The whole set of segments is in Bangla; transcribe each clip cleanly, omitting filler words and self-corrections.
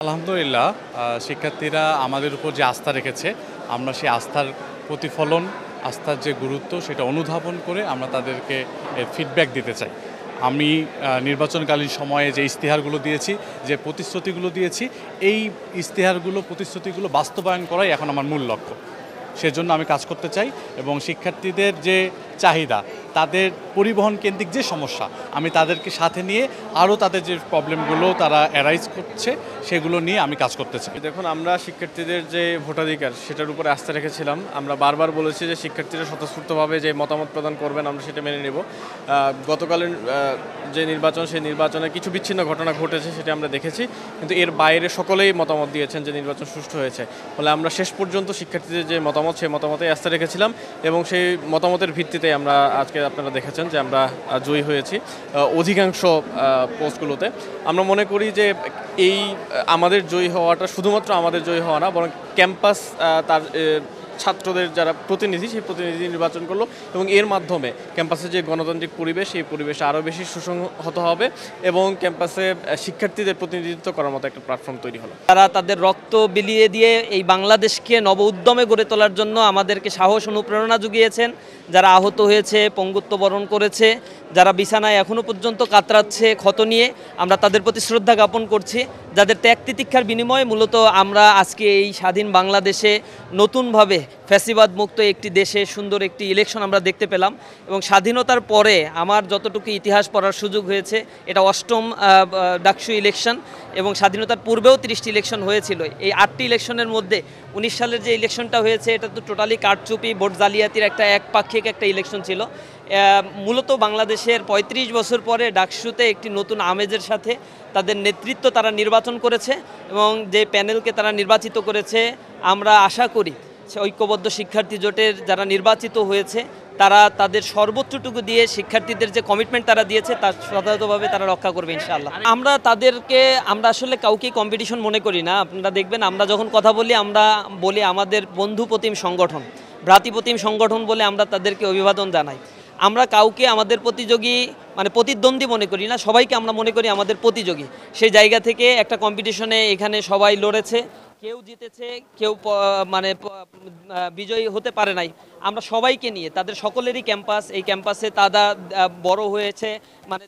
আলহামদুলিল্লাহ শিক্ষার্থীরা আমাদের উপর যে আস্থা রেখেছে আমরা সেই আস্থার প্রতিফলন, আস্থার যে গুরুত্ব সেটা অনুধাবন করে আমরা তাদেরকে ফিডব্যাক দিতে চাই। আমি নির্বাচনকালীন সময়ে যে ইশতেহারগুলো দিয়েছি, যে প্রতিশ্রুতিগুলো দিয়েছি, এই প্রতিশ্রুতিগুলো বাস্তবায়ন করাই এখন আমার মূল লক্ষ্য। সেজন্য আমি কাজ করতে চাই এবং শিক্ষার্থীদের যে চাহিদা, তাদের পরিবহন কেন্দ্রিক যে সমস্যা, আমি তাদেরকে সাথে নিয়ে আরও তাদের যে প্রবলেমগুলো তারা অ্যারাইজ করছে সেগুলো নিয়ে আমি কাজ করতে চাই। দেখুন, আমরা শিক্ষার্থীদের যে ভোটাধিকার সেটার উপরে আস্থা রেখেছিলাম। আমরা বারবার বলেছি যে শিক্ষার্থীরা স্বতঃস্ফূর্তভাবে যে মতামত প্রদান করবেন আমরা সেটা মেনে নেব। গতকালের যে নির্বাচন, সেই নির্বাচনে কিছু বিচ্ছিন্ন ঘটনা ঘটেছে সেটা আমরা দেখেছি, কিন্তু এর বাইরে সকলেই মতামত দিয়েছেন যে নির্বাচন সুষ্ঠু হয়েছে। ফলে আমরা শেষ পর্যন্ত শিক্ষার্থীদের যে মতামত, সেই মতামতে আস্থা রেখেছিলাম এবং সেই মতামতের ভিত্তিতে আমরা আজকে আপনারা দেখেছেন যে আমরা জয়ী হয়েছি অধিকাংশ পোস্টগুলোতে। আমরা মনে করি যে এই আমাদের জয়ী হওয়াটা শুধুমাত্র আমাদের জয়ী হওয়া না, বরং ক্যাম্পাস তার ছাত্রদের যারা প্রতিনিধি, সেই প্রতিনিধি নির্বাচন করলো এবং এর মাধ্যমে ক্যাম্পাসে যে গণতান্ত্রিক পরিবেশ, সেই পরিবেশ আরও বেশি সুসংহত হবে এবং ক্যাম্পাসে শিক্ষার্থীদের প্রতিনিধিত্ব করার মতো একটা প্ল্যাটফর্ম তৈরি হলো। তারা তাদের রক্ত বিলিয়ে দিয়ে এই বাংলাদেশকে নব উদ্যমে গড়ে তোলার জন্য আমাদেরকে সাহস অনুপ্রেরণা জুগিয়েছেন। যারা আহত হয়েছে, পঙ্গুত্ব বরণ করেছে, যারা বিছানায় এখনও পর্যন্ত কাতরাচ্ছে ক্ষত নিয়ে, আমরা তাদের প্রতি শ্রদ্ধা জ্ঞাপন করছি। যাদের ত্যাগ তিতিক্ষার বিনিময়ে মূলত আমরা আজকে এই স্বাধীন বাংলাদেশে নতুনভাবে ফ্যাসিবাদ মুক্ত একটি দেশে সুন্দর একটি ইলেকশন আমরা দেখতে পেলাম। এবং স্বাধীনতার পরে আমার যতটুকু ইতিহাস পড়ার সুযোগ হয়েছে, এটা ৮ম ডাকসু ইলেকশন এবং স্বাধীনতার পূর্বেও 30টি ইলেকশন হয়েছিল। এই 8টি ইলেকশনের মধ্যে 19 সালের যে ইলেকশনটা হয়েছে এটা তো টোটালি কারচুপি, ভোট জালিয়াতির একটা একপাক্ষিক একটা ইলেকশন ছিল। মূলত বাংলাদেশের 35 বছর পরে ডাকসুতে একটি নতুন আমেজের সাথে তাদের নেতৃত্ব তারা নির্বাচন করেছে এবং যে প্যানেলকে তারা নির্বাচিত করেছে, আমরা আশা করি ঐক্যবদ্ধ শিক্ষার্থী জোটের যারা নির্বাচিত হয়েছে তারা তাদের সর্বোচ্চটুকু দিয়ে শিক্ষার্থীদের যে কমিটমেন্ট তারা দিয়েছে তার যথাযথভাবে তারা রক্ষা করবে ইনশাআল্লাহ। আমরা আসলে কাউকে কম্পিটিশন মনে করি না। আপনারা দেখবেন আমরা যখন কথা বলি আমরা বলি আমাদের বন্ধুপ্রতিম সংগঠন, ভ্রাতৃপ্রতিম সংগঠন বলে আমরা তাদেরকে অভিবাদন জানাই। আমরা কাউকে আমাদের প্রতিযোগী প্রতিদ্বন্দ্বী মনে করি না, সবাইকে আমরা মনে করি আমাদের প্রতিযোগী। সেই জায়গা থেকে একটা কম্পিটিশনে এখানে সবাই লড়েছে, কেউ জিতেছে, কেউ বিজয়ী হতে পারে নাই। আমরা সবাইকে নিয়ে, তাদের সকলেরই ক্যাম্পাস, এই ক্যাম্পাসে তারা বড় হয়েছে,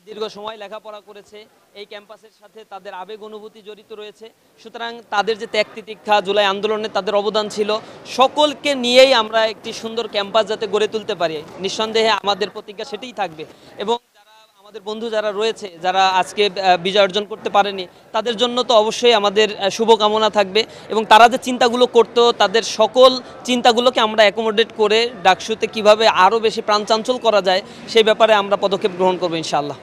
দীর্ঘ সময় লেখাপড়া করেছে, এই ক্যাম্পাসের সাথে তাদের আবেগ অনুভূতি জড়িত রয়েছে। সুতরাং তাদের যে ত্যাগ তিতিক্ষা, জুলাই আন্দোলনে তাদের অবদান ছিল, সকলকে নিয়েই আমরা একটি সুন্দর ক্যাম্পাস যাতে গড়ে তুলতে পারি, নিঃসন্দেহে আমাদের প্রতিজ্ঞা সেটাই থাকবে। এবং আমাদের বন্ধু যারা রয়েছে, যারা আজকে বিজয় অর্জন করতে পারেনি, তাদের জন্য তো অবশ্যই আমাদের শুভকামনা থাকবে এবং তারা যে চিন্তাগুলো করতো তাদের সকল চিন্তাগুলোকে আমরা অ্যাকোমোডেট করে ডাকসুতে কিভাবে আরও বেশি প্রাণচাঞ্চল করা যায় সেই ব্যাপারে আমরা পদক্ষেপ গ্রহণ করবো ইনশাআল্লাহ।